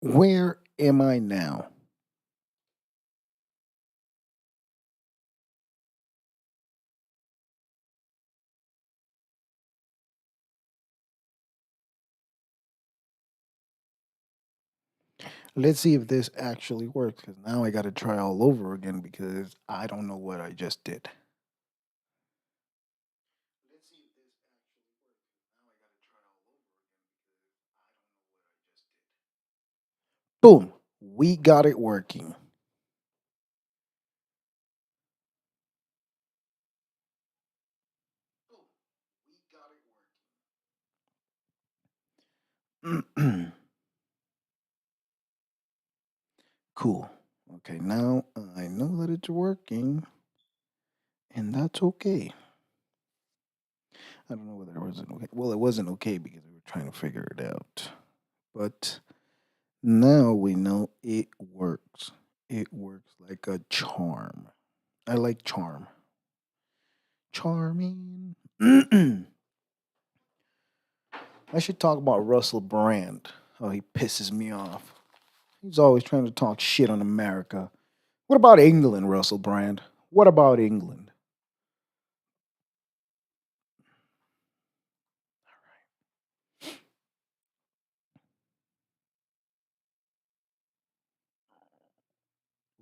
Where am I now? Let's see if this actually works because now I got to try all over again because I don't know what I just did. Let's see if this actually works because now I got to try all over again because I don't know what I just did. Boom, we got it working. Boom, we got it working. Cool. Okay, now I know that it's working, and that's okay. I don't know whether it wasn't okay. Well, it wasn't okay because we were trying to figure it out. But now we know it works. It works like a charm. I like charm. Charming. I should talk about Russell Brand. Oh, he pisses me off. He's always trying to talk shit on America. What about England, Russell Brand? What about England?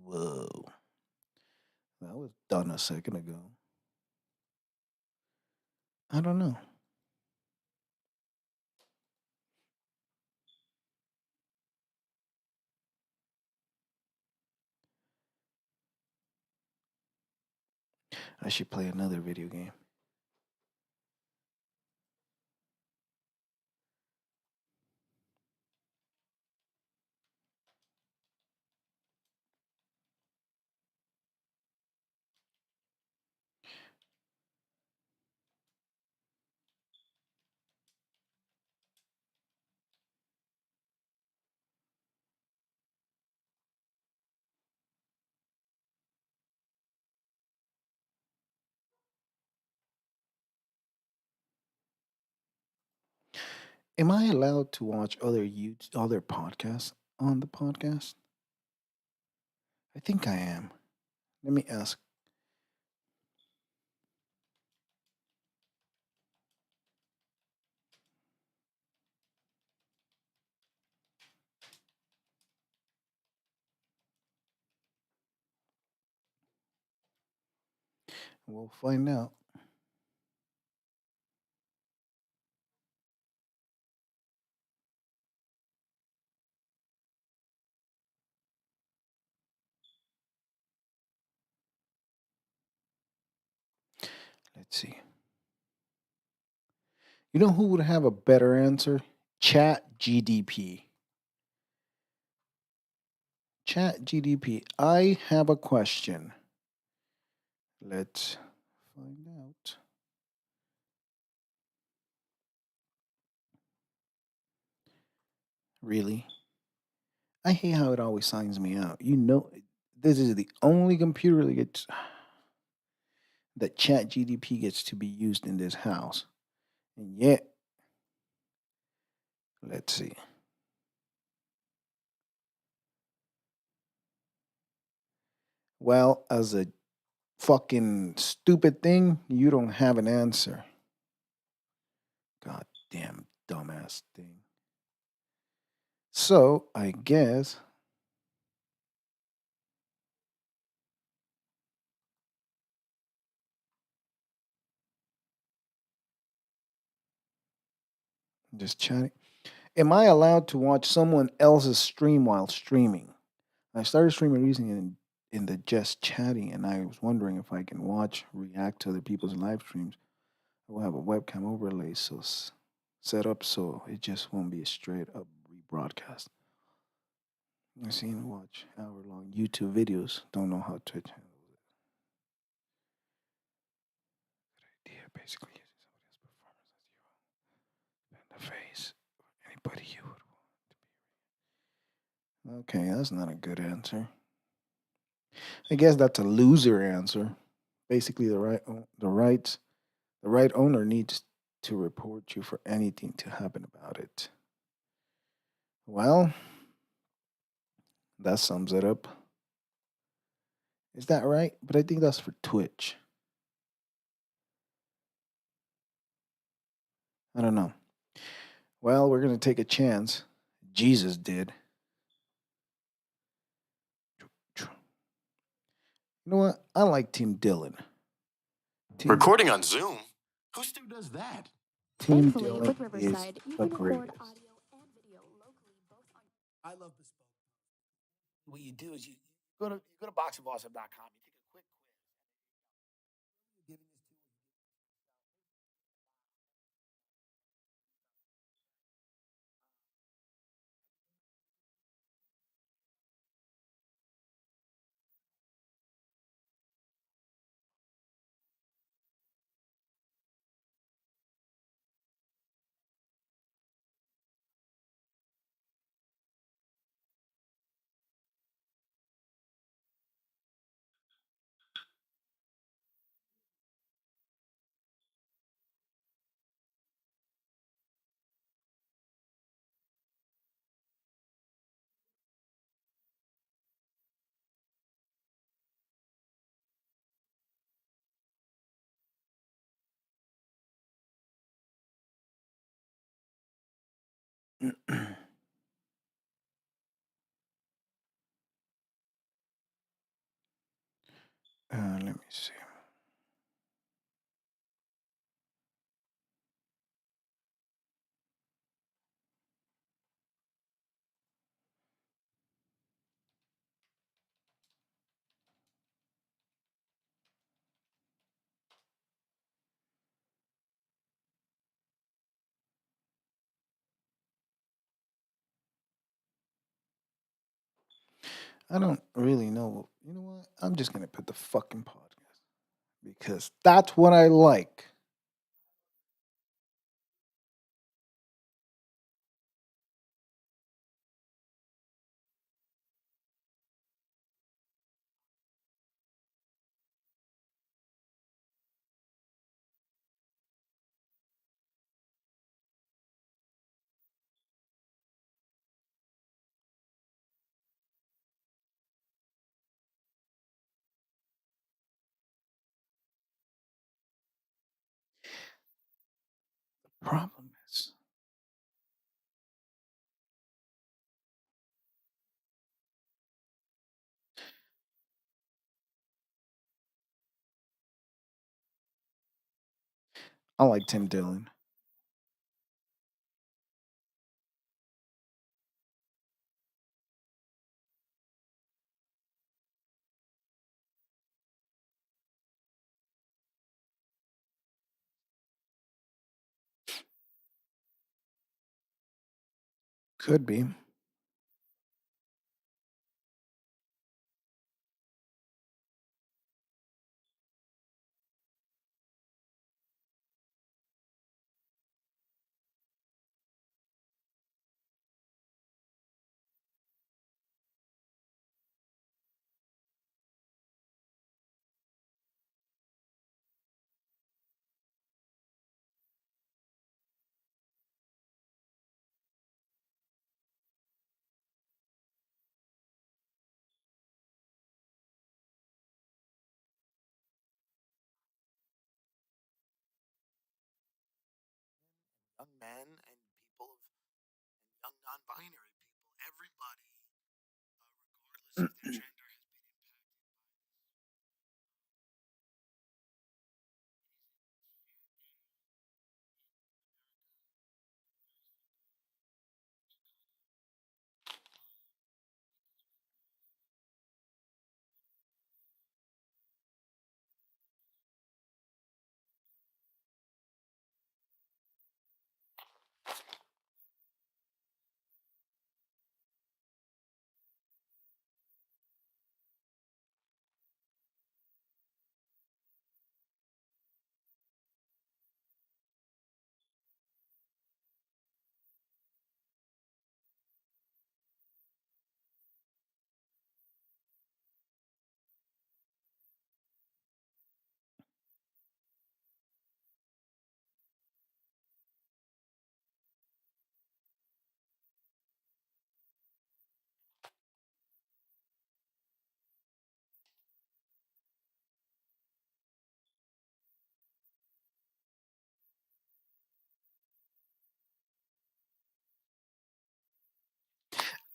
Whoa. That was done a second ago. I don't know. I should play another video game. Am I allowed to watch other podcasts on the podcast? I think I am. Let me ask. We'll find out. Let's see. You know who would have a better answer? Chat GDP. Chat GDP. I have a question. Let's find out. Really? I hate how it always signs me out. You know, this is the only computer that Chat GDP gets to be used in this house. And yet, let's see. Well, as a fucking stupid thing, you don't have an answer. God damn dumbass thing. So I guess just chatting. Am I allowed to watch someone else's stream while streaming? I started streaming using it in the just chatting, and I was wondering if I can watch, react to other people's live streams. I will have a webcam overlay set up so it just won't be a straight up rebroadcast. I've seen watch hour long YouTube videos. Don't know how Twitch handles it. Yeah, basically using somebody else's performance as you in the face. Anybody you would want. Okay, that's not a good answer. I guess that's a loser answer. Basically, the right owner needs to report you for anything to happen about it. Well, That sums it up. Is that right? But I think that's for Twitch. I don't know. Well, we're going to take a chance. Jesus did. You know what? I like Team Dylan. Team, Recording on Zoom? Who still does that? Team Dylan is the greatest. I love bespoke. What you do is you go to boxofawesome.com. You take a quick quiz. Giving this to Let me see. I don't really know. You know what? I'm just going to put the fucking podcast because that's what I like. Problem is, I like Tim Dillon. Could be. young men and people of young non-binary people. Everybody, regardless of their gender, has been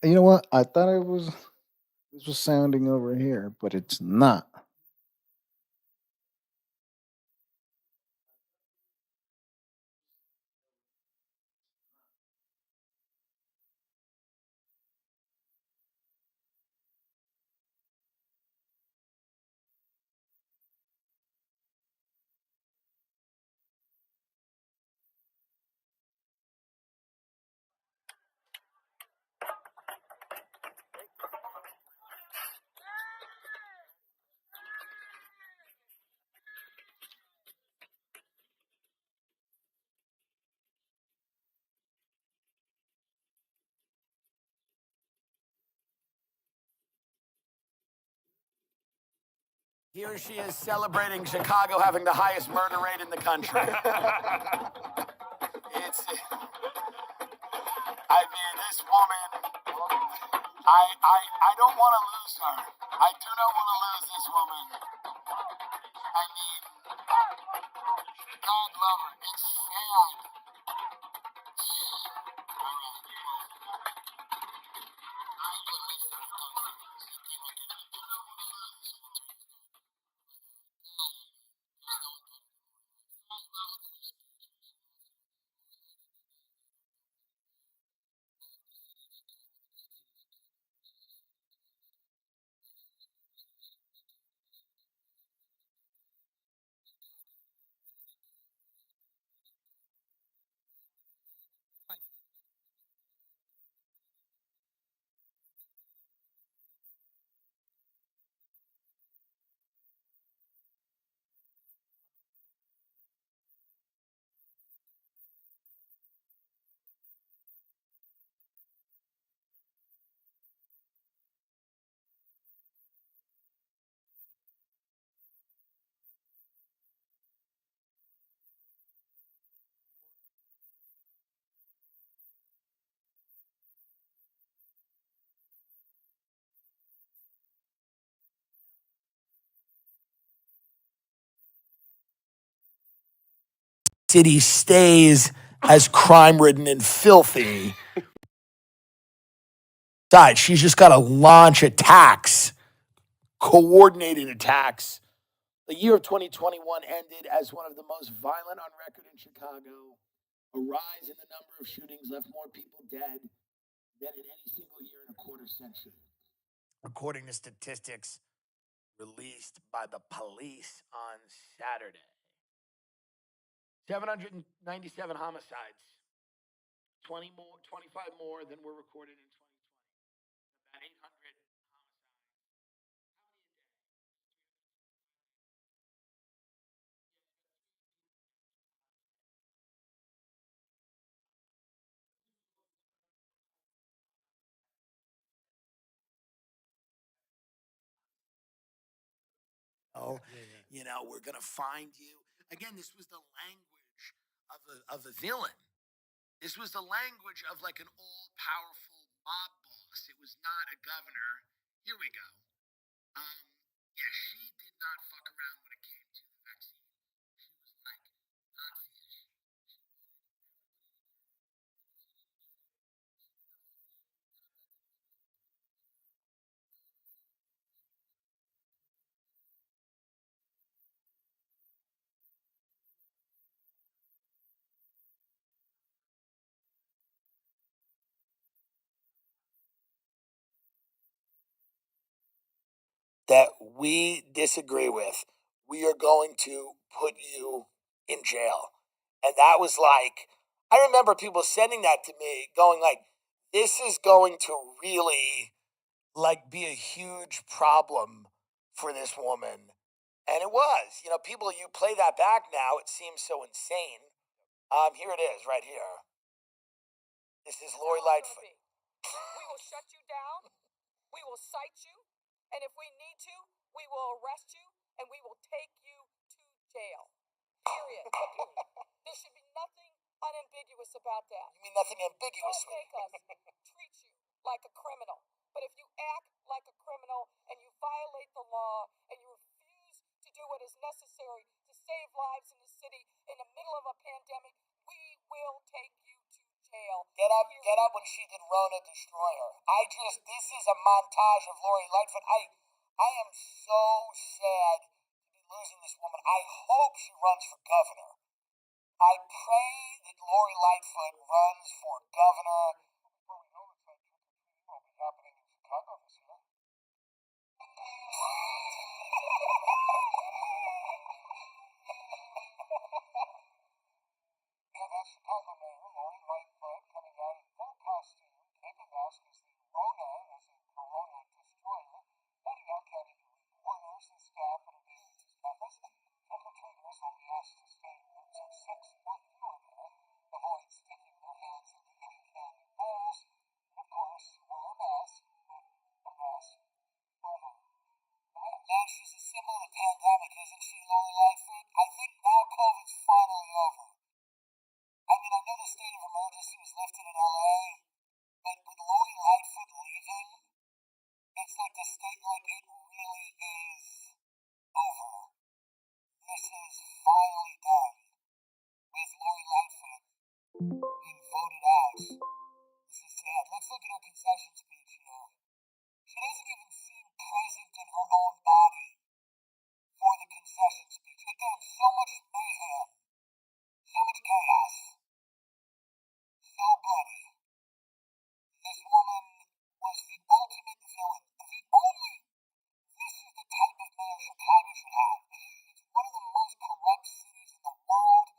You know what? I thought it was this was sounding over here, but it's not. Here she is celebrating Chicago having the highest murder rate in the country. It's, I mean, this woman, I don't want to lose her. I do not want to lose this woman. I mean, God love her. It's sad. City stays as crime ridden and filthy. Besides, she's just got to launch attacks, coordinated attacks. The year of 2021 ended as one of the most violent on record in Chicago. A rise in the number of shootings left more people dead than in any single year in a quarter century. According to statistics released by the police on Saturday, 797 homicides, 25 more than were recorded in 2020. About 800 homicides. Oh, we're gonna find you. Again, this was the language of a villain. This was the language of like an all-powerful mob boss. It was not a governor. Here we go. Um, yeah, she did not fuck around when it came to the vaccine. She was like Nazi-ish. That we disagree with, we are going to put you in jail. And that was like, I remember people sending that to me, going like, this is going to really like be a huge problem for this woman. And it was, people, you play that back now, it seems so insane. Here it is, right here. This is Lori Lightfoot. We will shut you down. We will cite you, and if we need to, we will arrest you, and we will take you to jail. Period. There should be nothing unambiguous about that. You mean nothing ambiguous? Don't make us treat you like a criminal. But if you act like a criminal and you violate the law and you refuse to do what is necessary to save lives in the city in the middle of a pandemic, we will take you to Get up when she did Rona destroy her. This is a montage of Lori Lightfoot. I am so sad to be losing this woman. I hope she runs for governor. I pray that Lori Lightfoot runs for governor. Well, we know that trick-or-treating will be happening in Chicago this year. Yeah, that's Chicago Mayor Lori Lightfoot coming out in full costume, camping mask as the Rona, as in Corona destroyer, heading out counting reporters and staff on a business campus. Trick-or-treaters will be asked to stay in rooms of 6 or fewer there, avoid sticking their hands in the candy bowls, and of course, wear a mask, a mask over. Man, she's a symbol of the pandemic, isn't she, Lori Lightfoot? I think now COVID's finally over. I mean, I know the state of emergency was lifted in LA, but with Lori Lightfoot leaving, it's like the state, like, it really is over. This is finally done with Lori Lightfoot being voted out. This is sad. Let's look at her concession speech here. She doesn't even seem present in her own body for the concession speech. Again, so much mayhem, so much chaos, so bloody. This woman was the ultimate villain. The only, this is the type of mayor Chicago should have. It's one of the most corrupt cities in the world,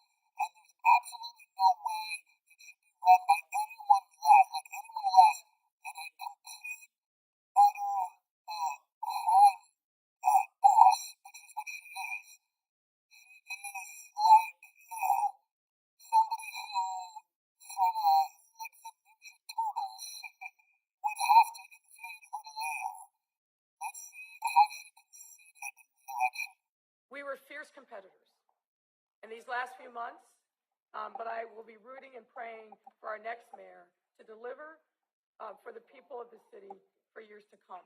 and there's absolutely no way it should be run by anyone less, than a complete, utter, crime boss, which is what she is. She is like, somebody who, from like the Ninja Turtles, would have to invade her lair. Let's see how she conceded the election. We were fierce competitors in these last few months, but I will be rooting and praying for our next mayor to deliver for the people of the city for years to come.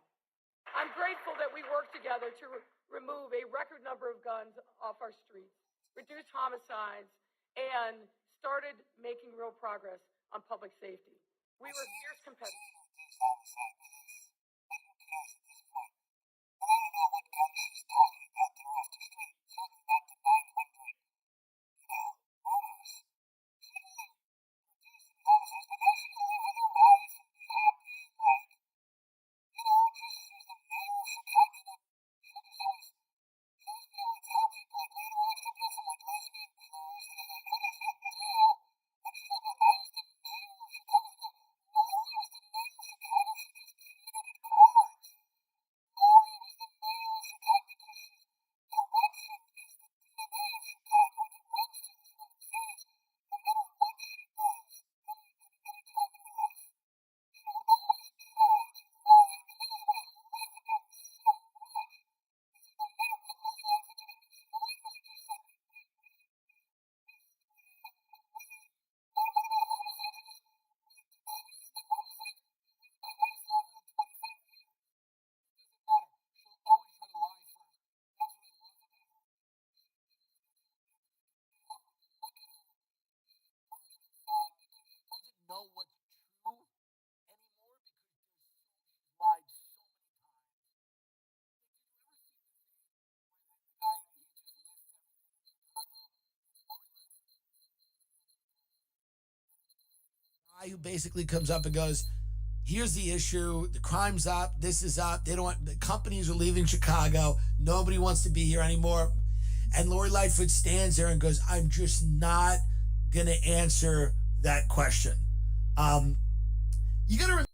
I'm grateful that we worked together to remove a record number of guns off our streets, reduce homicides, and started making real progress on public safety. We were fierce competitors. Reduce homicide with this, but who cares at this point? And I don't know what guns she's talking about. They're off the street. Certainly not the 900, murders. She didn't reduce the homicides, but now she can live with her life and be happy, like, just she's the mayor of Chicago. She just always, tell people like later on she'll do some like lesbian cruise and then what a big deal. And she'll go, I was the mayor of Chicago. Lori was the mayor of Chicago. She just cheated at cards. Lori was the mayor of Chicago because corruption is the DNA of Chicago and it runs through this woman's veins no matter what she does any time in her life. She will always try to lie. And this is what I love about her so much. Is no matter what Lori Lightfoot did, she literally just said, what about homicide? She goes, we decreased the homicide. This is the highest level in 25 years. It doesn't matter. She'll always try to lie first. That's what I love about her. Look at her. She's burning inside because she doesn't know what's true anymore because she's lied so many times. Did you ever see the thing where the guy he just lists everything in Chicago and Lori Lightfoot guy who basically comes up and goes, here's the issue, the crime's up, this is up, they don't want, the companies are leaving Chicago, nobody wants to be here anymore. And Lori Lightfoot stands there and goes, I'm just not gonna answer that question. You gotta remember.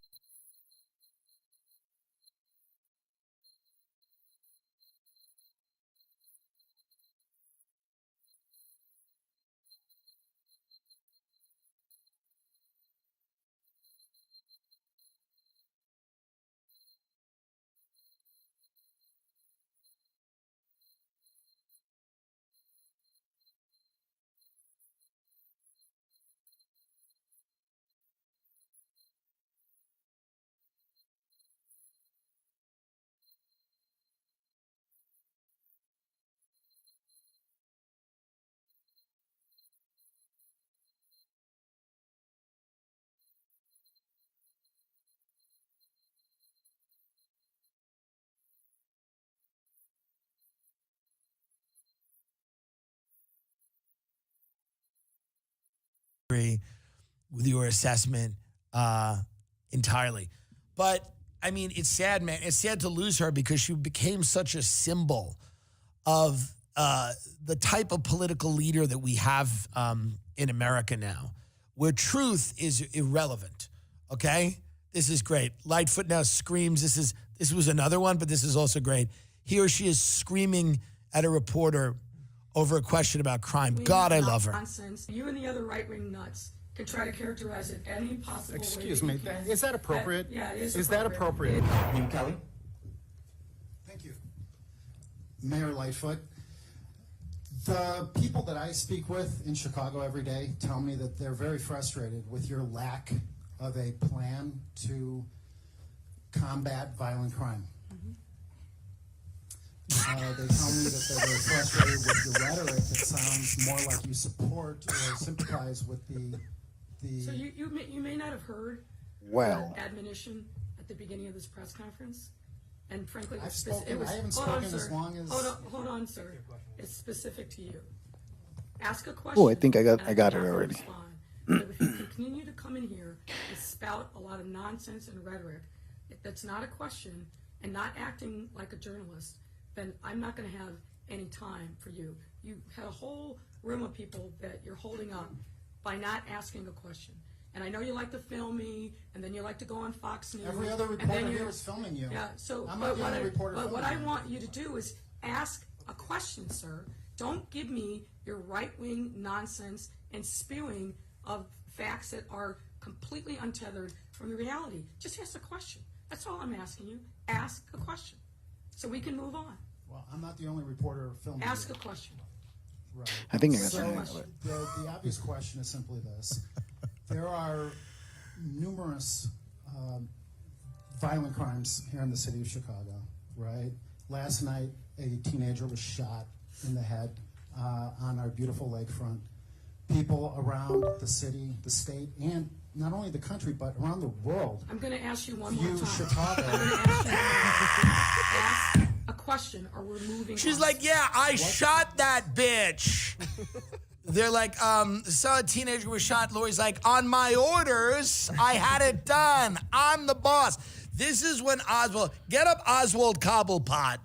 agree with your assessment entirely. But I mean, it's sad, man. It's sad to lose her because she became such a symbol of the type of political leader that we have in America now, where truth is irrelevant. Okay, this is great. Lightfoot now screams. This was another one, but this is also great. He or she is screaming at a reporter over a question about crime. God, I love her. Nonsense. You and the other right-wing nuts can try to characterize it any possible way. Excuse me. Is that appropriate? Yeah, it is. Is that appropriate? Kelly? Thank you. Mayor Lightfoot, the people that I speak with in Chicago every day tell me that they're very frustrated with your lack of a plan to combat violent crime. They tell me that they're very frustrated with your rhetoric that sounds more like you support or sympathize with the. So you may not have heard Well, the admonition at the beginning of this press conference, and frankly, I've it spoken. was. I haven't hold on, spoken as sir. long as. Hold on, sir. It's specific to you. Ask a question. oh, I think I got and it I'm not already. respond. But if you continue to come in here and spout a lot of nonsense and rhetoric, that's not a question, and not acting like a journalist, then I'm not going to have any time for you. You had a whole room of people that you're holding up by not asking a question. And I know you like to film me, and then you like to go on Fox News. Every other and then reporter you- here is filming you. Yeah, so I'm not the only reporter but what I filming you. want you to do is ask a question, sir. Don't give me your right-wing nonsense and spewing of facts that are completely untethered from the reality. Just ask a question. That's all I'm asking you. Ask a question so we can move on. Well, I'm not the only reporter filming Ask you. a question. Right. I think I got So the hang of it. the obvious question is simply this: there are numerous violent crimes here in the city of Chicago. Right. Last night, a teenager was shot in the head on our beautiful lakefront. People around the city, the state, and not only the country, but around the world I'm going to ask you one view more time. Chicago. I'm going to ask you one more time. Ask a question or we're moving She's on. like, yeah, I shot that bitch. They're like, saw a teenager was shot. Lori's like, on my orders, I had it done. I'm the boss. This is when get up Oswald Cobblepot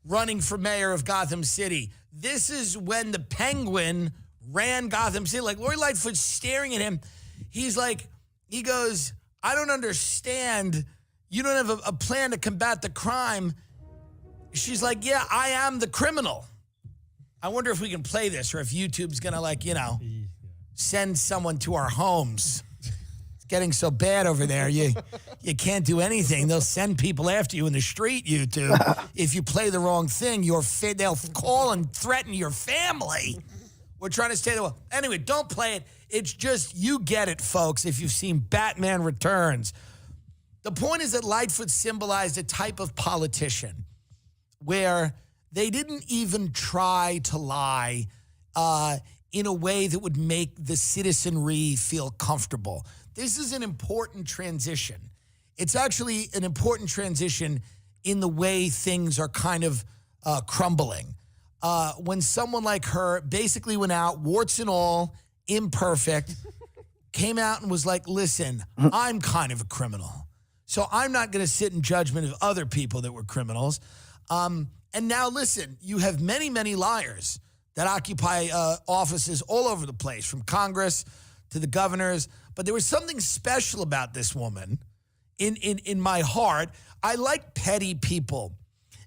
running for mayor of Gotham City. This is when the Penguin ran Gotham City. Like, Lori Lightfoot's staring at him. He's like, he goes, I don't understand. You don't have a plan to combat the crime. She's like, yeah, I am the criminal. I wonder if we can play this or if YouTube's going to, send someone to our homes. It's getting so bad over there. You can't do anything. They'll send people after you in the street, YouTube. If you play the wrong thing, they'll call and threaten your family. We're trying to stay there. Anyway, don't play it. It's just, you get it, folks, if you've seen Batman Returns. The point is that Lightfoot symbolized a type of politician where they didn't even try to lie in a way that would make the citizenry feel comfortable. This is an important transition. It's actually an important transition in the way things are kind of crumbling. When someone like her basically went out, warts and all, imperfect, came out and was like, listen, I'm kind of a criminal. So I'm not going to sit in judgment of other people that were criminals. And now listen, you have many, many liars that occupy offices all over the place, from Congress to the governors. But there was something special about this woman in my heart. I like petty people.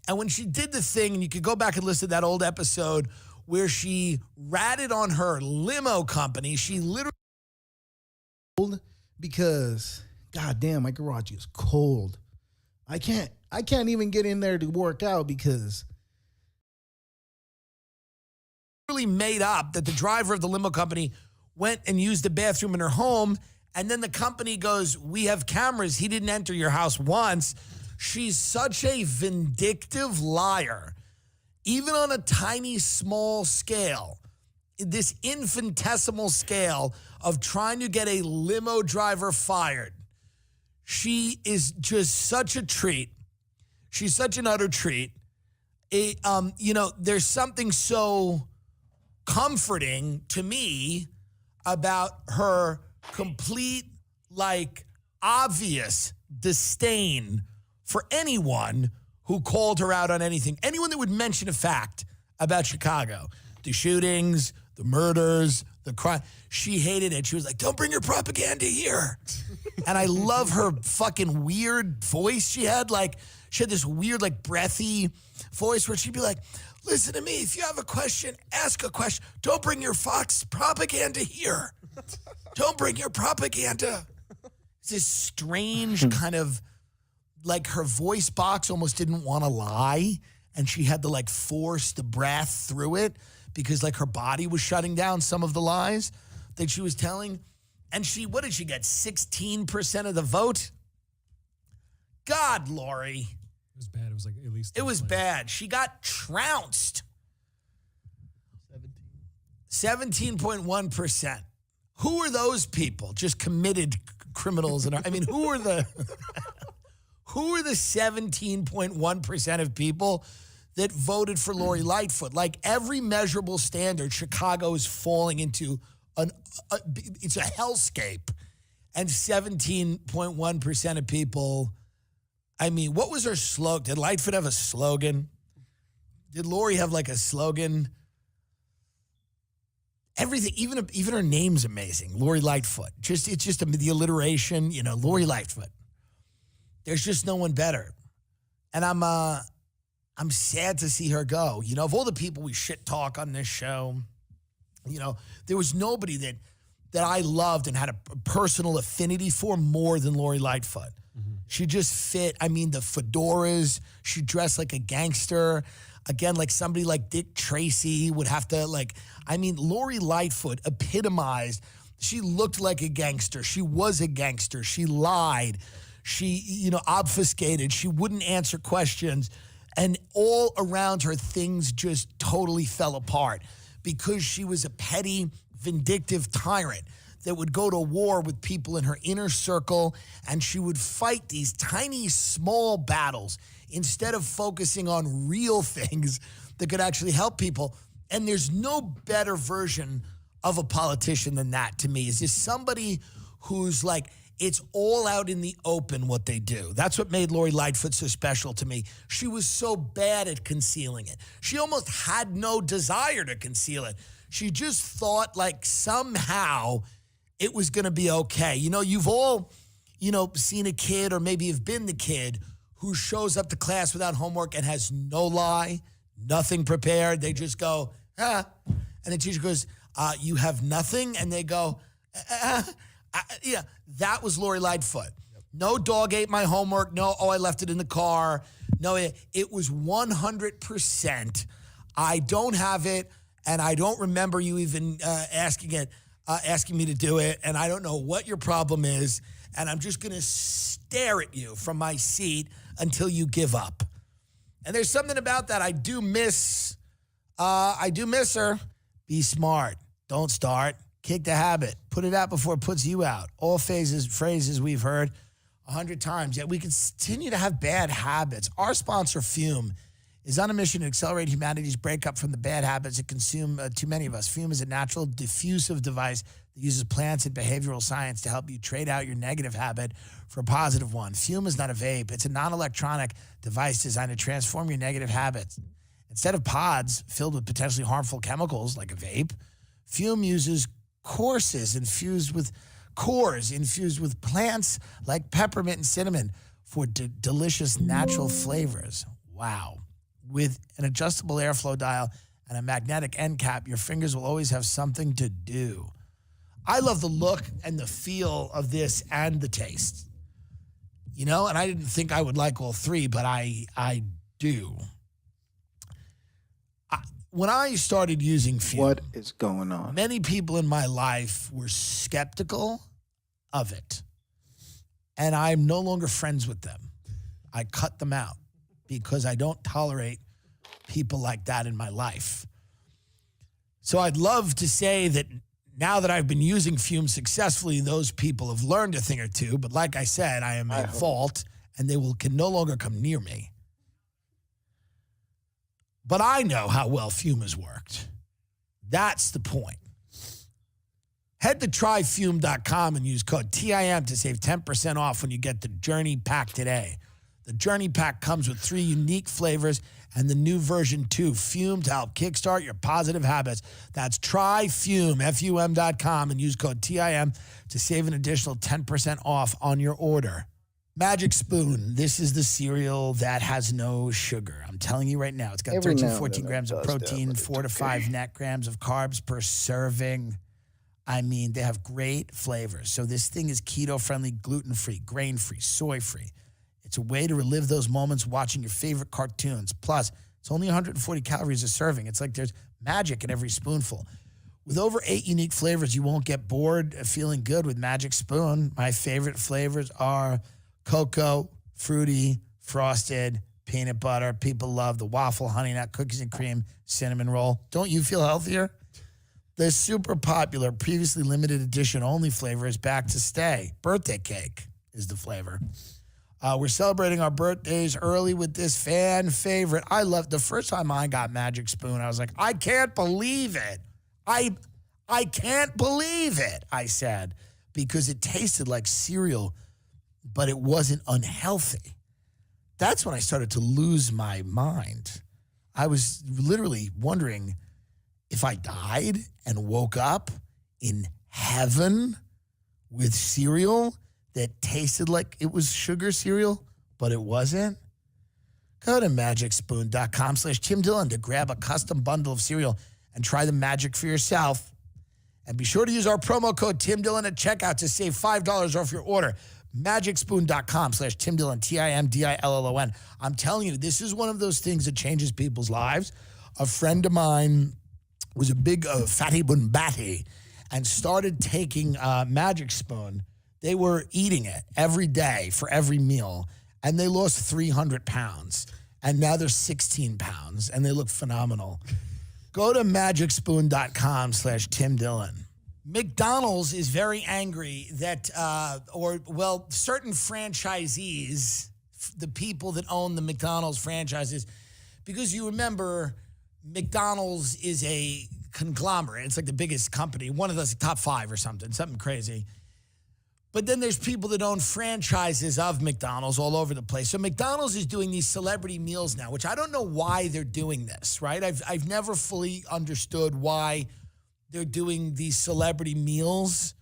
And when she did the thing, and you could go back and listen to that old episode where she ratted on her limo company, she literally, Because, God damn, my garage is cold. I can't even get in there to work out because really made up that the driver of the limo company went and used the bathroom in her home. And then the company goes, we have cameras. He didn't enter your house once. She's such a vindictive liar, even on a tiny, small scale, this infinitesimal scale of trying to get a limo driver fired. She is just such a treat. She's such an utter treat. There's something so comforting to me about her complete, like, obvious disdain for anyone who called her out on anything. Anyone that would mention a fact about Chicago, the shootings, the murders, the crime. She hated it. She was like, don't bring your propaganda here. And I love her fucking weird voice she had. Like, she had this weird, like, breathy voice where she'd be like, listen to me. If you have a question, ask a question. Don't bring your Fox propaganda here. Don't bring your propaganda. It's this strange kind of, like, her voice box almost didn't want to lie. And she had to, like, force the breath through it because, like, her body was shutting down some of the lies that she was telling. And what did she get? 16% of the vote? God, Lori. It was bad. It was like at least. It was bad. She got trounced. 17.1%. Who are those people? Just committed criminals. I mean, who are the 17.1% of people that voted for Lori Lightfoot? Like, every measurable standard, Chicago is falling into it's a hellscape. And 17.1% of people, I mean, what was her slogan? Did Lightfoot have a slogan? Did Lori have like a slogan? Everything, even her name's amazing. Lori Lightfoot. It's just the alliteration, Lori Lightfoot. There's just no one better. And I'm sad to see her go. Of all the people we shit talk on this show, there was nobody that I loved and had a personal affinity for more than Lori Lightfoot. Mm-hmm. She just fit. I mean, the fedoras, she dressed like a gangster. Again, like somebody like Dick Tracy would have to Lori Lightfoot epitomized. She looked like a gangster. She was a gangster. She lied. She, obfuscated. She wouldn't answer questions. And all around her, things just totally fell apart because she was a petty, vindictive tyrant that would go to war with people in her inner circle, and she would fight these tiny, small battles instead of focusing on real things that could actually help people. And there's no better version of a politician than that to me. Is just somebody who's like, it's all out in the open what they do. That's what made Lori Lightfoot so special to me. She was so bad at concealing it. She almost had no desire to conceal it. She just thought like somehow it was going to be okay. You've all, seen a kid or maybe you've been the kid who shows up to class without homework and has no lie, nothing prepared. They just go, And the teacher goes, you have nothing? And they go, yeah, that was Lori Lightfoot. Yep. No dog ate my homework. No, I left it in the car. No, it was 100%. I don't have it, and I don't remember you even asking me to do it, and I don't know what your problem is, and I'm just going to stare at you from my seat until you give up. And there's something about that I do miss. I do miss her. Be smart. Don't start. Kick the habit. Put it out before it puts you out. All phrases we've heard 100 times. Yet we continue to have bad habits. Our sponsor, Fume, is on a mission to accelerate humanity's breakup from the bad habits that consume too many of us. Fume is a natural diffusive device that uses plants and behavioral science to help you trade out your negative habit for a positive one. Fume is not a vape. It's a non-electronic device designed to transform your negative habits. Instead of pods filled with potentially harmful chemicals like a vape, Fume uses cores infused with plants like peppermint and cinnamon for delicious natural flavors. Wow. With an adjustable airflow dial and a magnetic end cap, your fingers will always have something to do. I love the look and the feel of this and the taste. And I didn't think I would like all three, but I do. When I started using Fume, what is going on? Many people in my life were skeptical of it. And I'm no longer friends with them. I cut them out because I don't tolerate people like that in my life. So I'd love to say that now that I've been using Fume successfully, those people have learned a thing or two. But like I said, I am at fault, and they can no longer come near me. But I know how well Fume has worked. That's the point. Head to tryfume.com and use code TIM to save 10% off when you get the Journey Pack today. The Journey Pack comes with 3 unique flavors and the new version 2, Fume, to help kickstart your positive habits. That's tryfume, FUM.com, and use code TIM to save an additional 10% off on your order. Magic Spoon, this is the cereal that has no sugar. I'm telling you right now, it's got Every 13, now and 14 then grams it of does that, protein, but it's 4 to 5 net grams of carbs per serving. I mean, they have great flavors. So this thing is keto-friendly, gluten-free, grain-free, soy-free. It's a way to relive those moments watching your favorite cartoons. Plus, it's only 140 calories a serving. It's like there's magic in every spoonful. With over 8 unique flavors, you won't get bored of feeling good with Magic Spoon. My favorite flavors are cocoa, fruity, frosted, peanut butter. People love the waffle, honey nut, cookies and cream, cinnamon roll. Don't you feel healthier? The super popular, previously limited edition only flavor is back to stay. Birthday cake is the flavor. We're celebrating our birthdays early with this fan favorite. I love the first time I got Magic Spoon, I was like, I can't believe it. I can't believe it, I said, because it tasted like cereal, but it wasn't unhealthy. That's when I started to lose my mind. I was literally wondering if I died and woke up in heaven with cereal that tasted like it was sugar cereal, but it wasn't. Go to magicspoon.com/Tim Dillon to grab a custom bundle of cereal and try the magic for yourself. And be sure to use our promo code Tim Dillon at checkout to save $5 off your order. Magicspoon.com/Tim Dillon, TIMDILLON. I'm telling you, this is one of those things that changes people's lives. A friend of mine was a big fatty bumbati and started taking Magic Spoon. They were eating it every day for every meal, and they lost 300 pounds. And now they're 16 pounds, and they look phenomenal. Go to magicspoon.com/Tim Dillon. McDonald's is very angry that, certain franchisees, the people that own the McDonald's franchises, because you remember McDonald's is a conglomerate. It's like the biggest company, one of the top 5 or something crazy. But then there's people that own franchises of McDonald's all over the place. So McDonald's is doing these celebrity meals now, which I don't know why they're doing this, right? I've never fully understood why they're doing these celebrity meals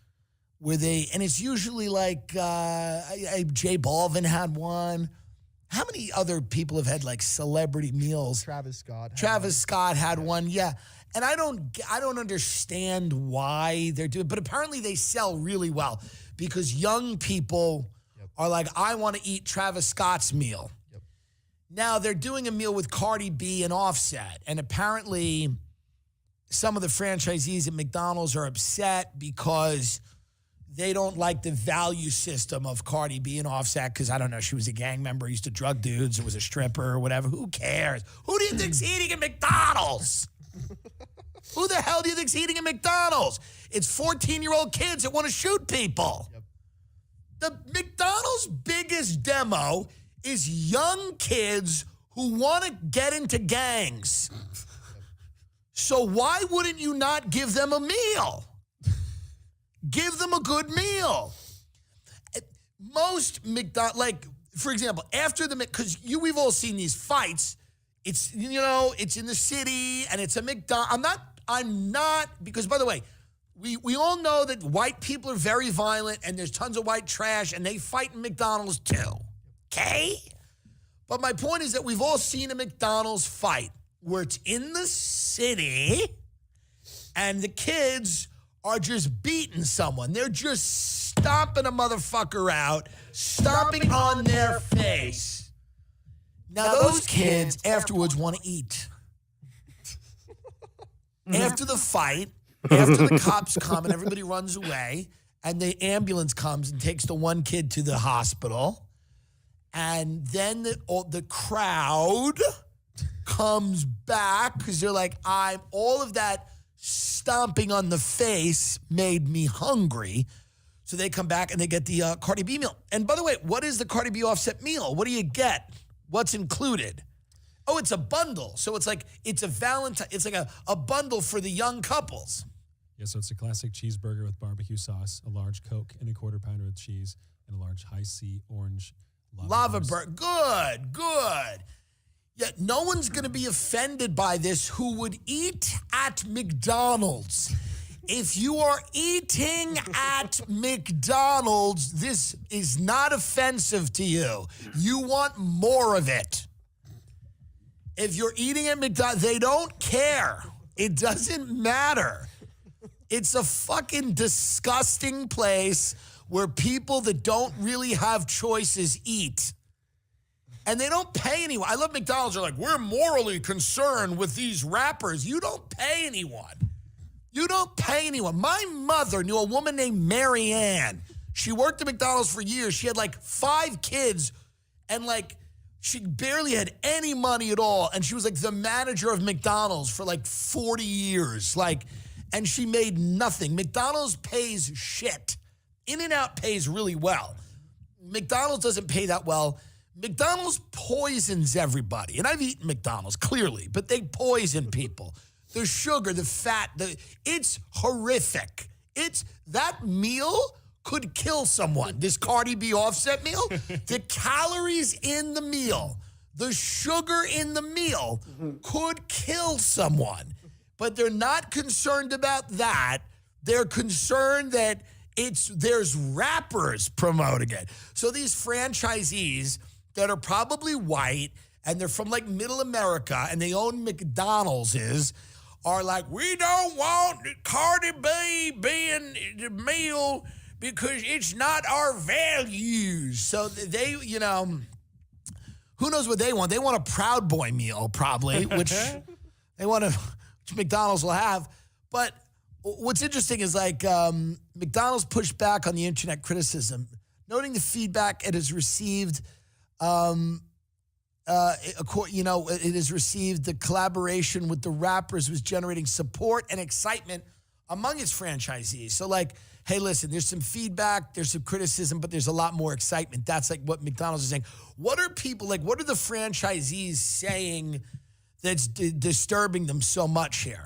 where and it's usually like J Balvin had one. How many other people have had like celebrity meals? Travis Scott had one, yeah. And I don't understand why they're doing it, but apparently they sell really well because young people are like, I want to eat Travis Scott's meal. Yep. Now they're doing a meal with Cardi B and Offset, and apparently some of the franchisees at McDonald's are upset because they don't like the value system of Cardi B and Offset because, I don't know, she was a gang member, used to drug dudes, or was a stripper or whatever. Who cares? Who do you think's eating at McDonald's? Who the hell do you think's eating at McDonald's? It's 14-year-old kids that want to shoot people. Yep. The McDonald's biggest demo is young kids who want to get into gangs. So why wouldn't you not give them a meal? Give them a good meal. Most McDonald's, like, for example, after because we've all seen these fights. It's, it's in the city and it's a McDonald's. I'm not, because by the way, we all know that white people are very violent and there's tons of white trash and they fight in McDonald's too. Okay? But my point is that we've all seen a McDonald's fight where it's in the city and the kids are just beating someone. They're just stomping a motherfucker out, stomping on their face. Now those kids afterwards want to eat. After the fight, after the cops come and everybody runs away, and the ambulance comes and takes the one kid to the hospital, and then the crowd comes back because they're like, all of that stomping on the face made me hungry. So they come back and they get the Cardi B meal. And by the way, what is the Cardi B Offset meal? What do you get? What's included? Oh, it's a bundle. So it's like, it's a Valentine. It's like a bundle for the young couples. Yeah, so it's a classic cheeseburger with barbecue sauce, a large Coke, and a quarter pounder with cheese, and a large high C orange Lava burst. burger. Good. Yet no one's going to be offended by this who would eat at McDonald's. If you are eating at McDonald's, this is not offensive to you. You want more of it. If you're eating at McDonald's, they don't care. It doesn't matter. It's a fucking disgusting place where people that don't really have choices eat. And they don't pay anyone. I love McDonald's. They're like, we're morally concerned with these rappers. You don't pay anyone. You don't pay anyone. My mother knew a woman named Mary Ann. She worked at McDonald's for years. She had like 5 kids and like she barely had any money at all. And she was like the manager of McDonald's for like 40 years. And she made nothing. McDonald's pays shit. In-N-Out pays really well. McDonald's doesn't pay that well. McDonald's poisons everybody. And I've eaten McDonald's, clearly, but they poison people. The sugar, the fat, it's horrific. That meal could kill someone. This Cardi B Offset meal, the calories in the meal, the sugar in the meal could kill someone. But they're not concerned about that. They're concerned that there's rappers promoting it. So these franchisees that are probably white and they're from like middle America and they own McDonald's are like, we don't want Cardi B being the meal because it's not our values. So they, who knows what they want? They want a Proud Boy meal probably, which which McDonald's will have. But what's interesting is like McDonald's pushed back on the internet criticism, noting the feedback it has received. It has received the collaboration with the rappers was generating support and excitement among its franchisees. So like, hey, listen, there's some feedback, there's some criticism, but there's a lot more excitement. That's like what McDonald's is saying. What are people like? What are the franchisees saying that's disturbing them so much here?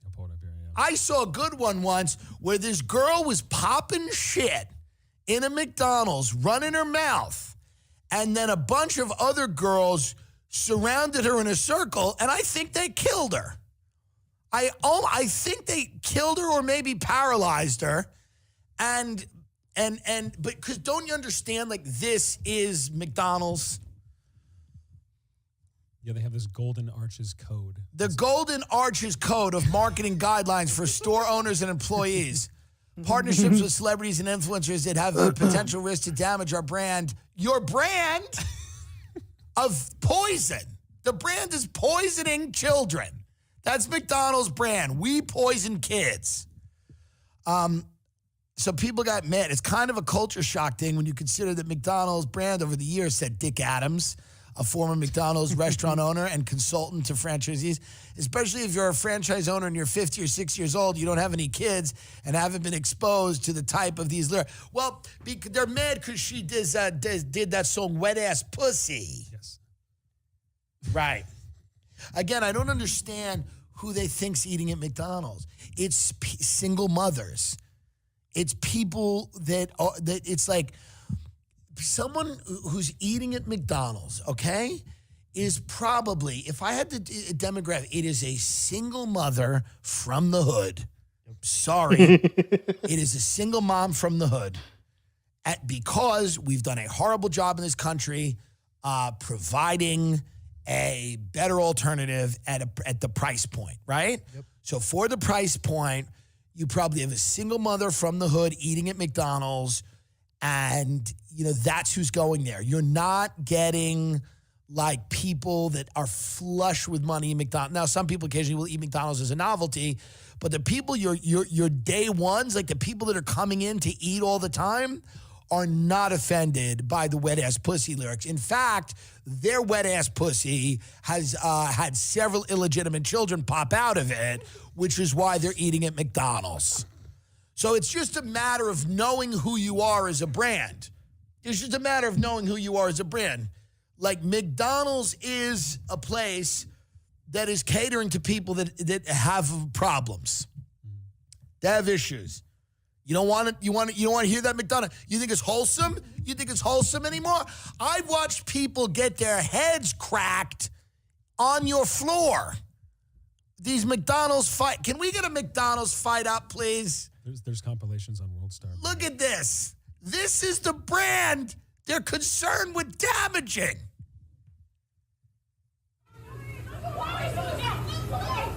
I'll pull it up here, yeah. I saw a good one once where this girl was popping shit in a McDonald's, running her mouth. And then a bunch of other girls surrounded her in a circle, and I think they killed her. I think they killed her or maybe paralyzed her. But because don't you understand, like, this is McDonald's? Yeah, they have this Golden Arches code. The Golden Arches Code of marketing guidelines for store owners and employees. Partnerships with celebrities and influencers that have the potential risk to damage our brand. Your brand of poison. The brand is poisoning children. That's McDonald's brand. We poison kids. So people got mad. It's kind of a culture shock thing when you consider that McDonald's brand over the years, said Dick Adams, a former McDonald's restaurant owner and consultant to franchisees, especially if you're a franchise owner and you're 50 or 60 years old, you don't have any kids and haven't been exposed to the type of these lyrics. Well, they're mad because she did that song, Wet Ass Pussy. Yes. Right. Again, I don't understand who they think's eating at McDonald's. It's single mothers. It's people that it's like, someone who's eating at McDonald's, okay, is probably, if I had the demographic, it is a single mother from the hood. Sorry. It is a single mom from the hood. Because we've done a horrible job in this country providing a better alternative at the price point, right? Yep. So for the price point, you probably have a single mother from the hood eating at McDonald's. And, that's who's going there. You're not getting, like, people that are flush with money in McDonald's. Now, some people occasionally will eat McDonald's as a novelty, but the people, your day ones, like the people that are coming in to eat all the time, are not offended by the wet ass pussy lyrics. In fact, their wet ass pussy has had several illegitimate children pop out of it, which is why they're eating at McDonald's. So it's just a matter of knowing who you are as a brand. It's just a matter of knowing who you are as a brand. Like, McDonald's is a place that is catering to people that have problems. They have issues. You don't want to hear that, McDonough? You think it's wholesome? You think it's wholesome anymore? I've watched people get their heads cracked on your floor. These McDonald's fight. Can we get a McDonald's fight up, please? There's compilations on World Star. Look at this. This is the brand they're concerned with damaging.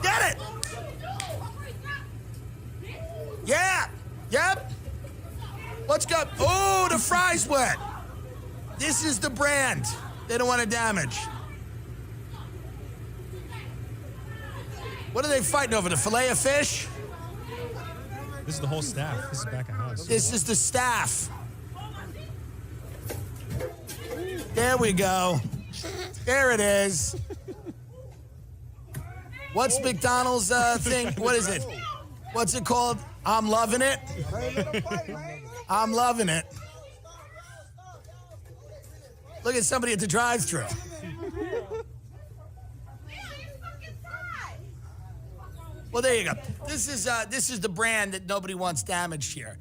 Get it? Yeah. Yep. Let's go. Oh, the fries went. This is the brand they don't want to damage. What are they fighting over? The fillet of fish? This is the whole staff. This is back of house. This is the staff. There we go. There it is. What's McDonald's thing? What is it? What's it called? I'm loving it. I'm loving it. Look at somebody at the drive-thru. Well, there you go. This is the brand that nobody wants damaged here.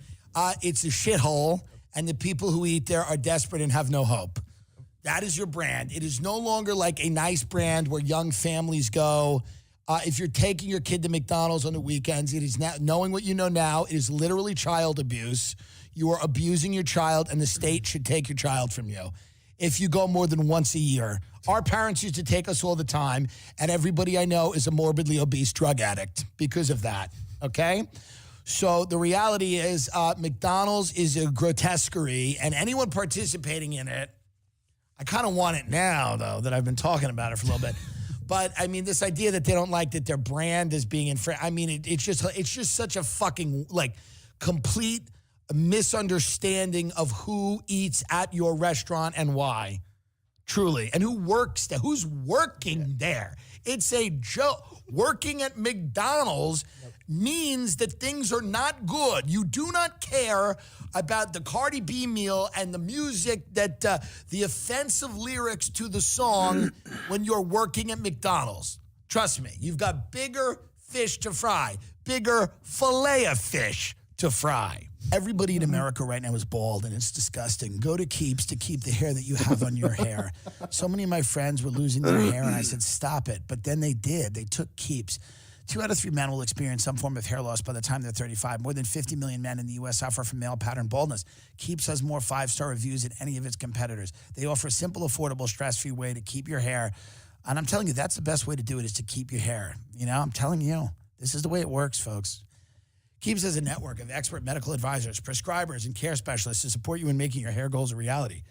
It's a shithole, and the people who eat there are desperate and have no hope. That is your brand. It is no longer like a nice brand where young families go. If you're taking your kid to McDonald's on the weekends, it is now, knowing what you know now, it is literally child abuse. You are abusing your child, and the state should take your child from you if you go more than once a year. Our parents used to take us all the time, and everybody I know is a morbidly obese drug addict because of that, okay? So the reality is McDonald's is a grotesquerie, and anyone participating in it, I kind of want it now, though, that I've been talking about it for a little bit. But, I mean, this idea that they don't like that their brand is being infringed, I mean, it's just such a fucking, like, complete misunderstanding of who eats at your restaurant and why. Truly. And who works there, who's working there. It's a joke. Working at McDonald's means that things are not good. You do not care about the Cardi B meal and the music that, the offensive lyrics to the song when you're working at McDonald's. Trust me, you've got bigger fish to fry, bigger fillet of fish to fry. Everybody in America right now is bald, and it's disgusting. Go to Keeps to keep the hair that you have on your hair. So many of my friends were losing their hair, and I said, stop it. But then they did. They took Keeps. 2 out of 3 men will experience some form of hair loss by the time they're 35. More than 50 million men in the U.S. suffer from male pattern baldness. Keeps has more 5-star reviews than any of its competitors. They offer a simple, affordable, stress-free way to keep your hair. And I'm telling you, that's the best way to do it, is to keep your hair. You know, I'm telling you, this is the way it works, folks. Keeps has a network of expert medical advisors, prescribers, and care specialists to support you in making your hair goals a reality.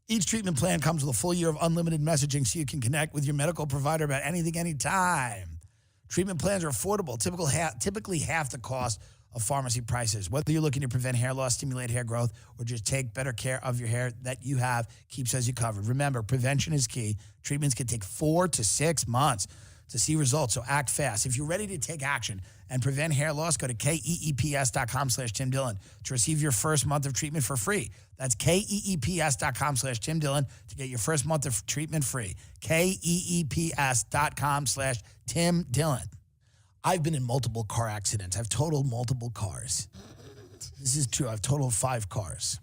Each treatment plan comes with a full year of unlimited messaging so you can connect with your medical provider about anything, anytime. Treatment plans are affordable, typically half the cost of pharmacy prices. Whether you're looking to prevent hair loss, stimulate hair growth, or just take better care of your hair that you have, Keeps has you covered. Remember, prevention is key. Treatments can take 4 to 6 months to see results, so act fast. If you're ready to take action and prevent hair loss, go to keeps.com/Tim Dillon to receive your first month of treatment for free. That's keeps.com/Tim Dillon to get your first month of treatment free. keeps.com/Tim Dillon. I've been in multiple car accidents. I've totaled multiple cars. This is true. I've totaled 5 cars.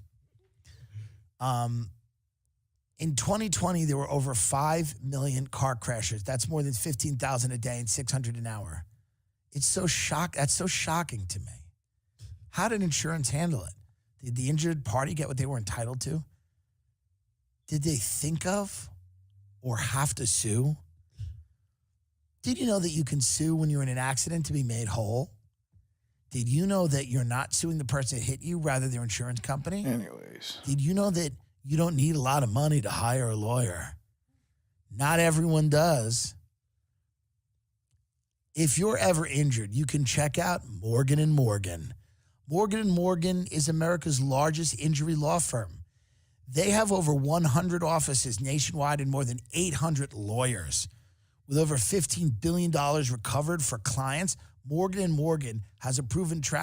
In 2020, there were over 5 million car crashes. That's more than 15,000 a day and 600 an hour. It's so that's so shocking to me. How did insurance handle it? Did the injured party get what they were entitled to? Did they think of or have to sue? Did you know that you can sue when you're in an accident to be made whole? Did you know that you're not suing the person that hit you, rather their insurance company? Anyways. Did you know that you don't need a lot of money to hire a lawyer? Not everyone does. If you're ever injured, you can check out Morgan & Morgan. Morgan & Morgan is America's largest injury law firm. They have over 100 offices nationwide and more than 800 lawyers. With over $15 billion recovered for clients, Morgan & Morgan has a proven track